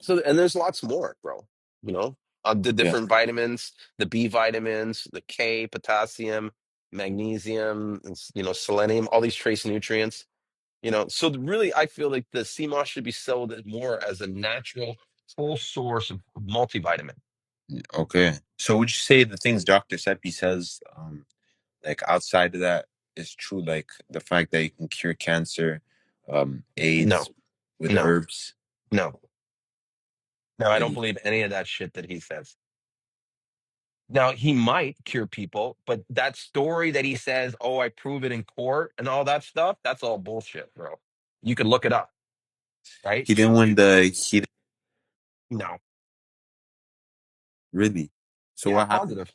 So, and there's lots more, bro. You know, the Yeah. different vitamins, the B vitamins, the K, potassium, magnesium, and selenium, all these trace nutrients. So really, I feel like the CMOS should be sold as more as a natural full source of multivitamin. Okay. So would you say the things Dr. Seppi says, like outside of that, is true? Like the fact that you can cure cancer, No, AIDS with no, herbs. no, no. I Like, don't believe any of that shit that he says. Now, he might cure people, but that story that he says, "Oh, I prove it in court" and all that stuff, that's all bullshit, bro. You can look it up, right? he didn't win the he didn't- No. really. So Yeah, what happened? positive.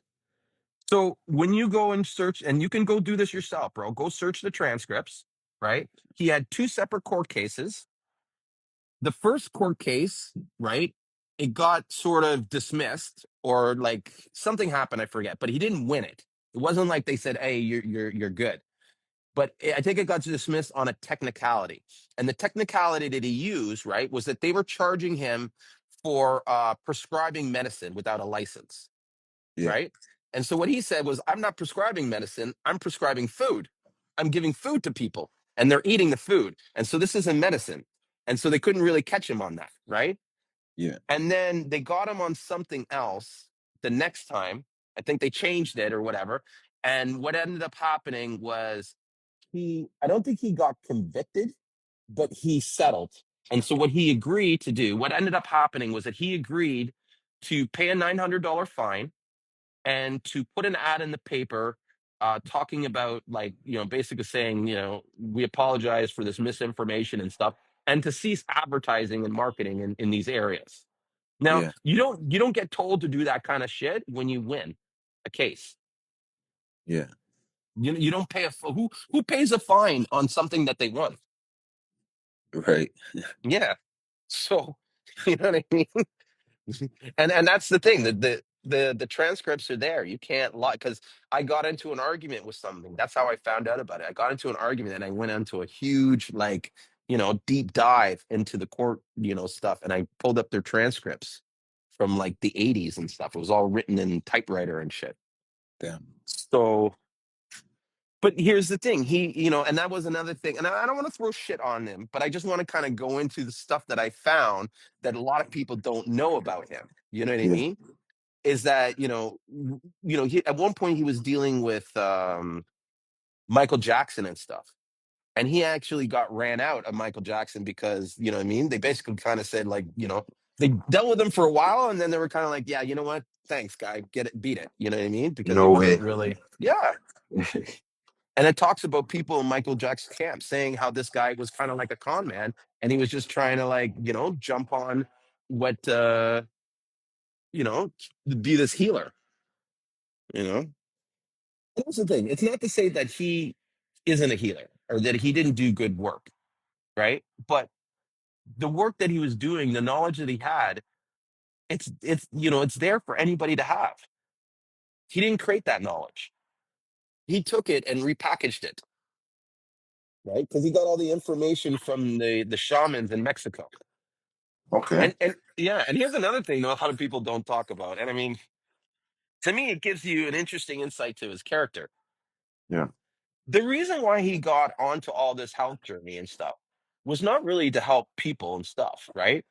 So when you go and search, and you can go do this yourself, bro, go search the transcripts, right? He had two separate court cases. The first court case, right? It got sort of dismissed, or like something happened, I forget, but he didn't win it. It wasn't like they said, "Hey, you're good." But I think it got dismissed on a technicality. And the technicality that he used, right, was that they were charging him for prescribing medicine without a license, Yeah, right? And so what he said was, "I'm not prescribing medicine, I'm prescribing food. I'm giving food to people and they're eating the food. And so this isn't medicine." And so they couldn't really catch him on that, right? yeah, And then they got him on something else the next time. I think they changed it or whatever. And what ended up happening was, I don't think he got convicted, but he settled. And so what he agreed to do, what ended up happening was that he agreed to pay a $900 fine and to put an ad in the paper, talking about, like, basically saying, we apologize for this misinformation and stuff, and to cease advertising and marketing in these areas. Now, yeah, you don't get told to do that kind of shit when you win a case. yeah. You don't pay who pays a fine on something that they won. Right. Yeah. So, you know what I mean? And that's the thing. The transcripts are there. You can't lie, because I got into an argument with something. That's how I found out about it. I got into an argument and I went into a huge, like, deep dive into the court, stuff, and I pulled up their transcripts from like the 80s and stuff. It was all written in typewriter and shit. Damn. So, but here's the thing. And that was another thing. And I don't want to throw shit on him, but I just want to kind of go into the stuff that I found that a lot of people don't know about him. You know what I Yeah, mean? Is that, at one point he was dealing with Michael Jackson and stuff. And he actually got ran out of Michael Jackson because, you know what I mean? They basically kind of said, like, they dealt with him for a while, and then they were kind of like, "Yeah, you know what? Thanks, guy. Get it, beat it." You know what I mean? Because he no wasn't way. really, yeah. And it talks about people in Michael Jackson's camp saying how this guy was kind of like a con man, and he was just trying to, like, jump on what, you know, be this healer, you know? And that's the thing. It's not to say that he isn't a healer or that he didn't do good work, right? But the work that he was doing, the knowledge that he had, it's there for anybody to have. He didn't create that knowledge. He took it and repackaged it, right? Because he got all the information from the shamans in Mexico. Okay. And yeah, and here's another thing though, a lot of people don't talk about. And I mean, to me, it gives you an interesting insight to his character. Yeah. The reason why he got onto all this health journey and stuff was not really to help people and stuff, right?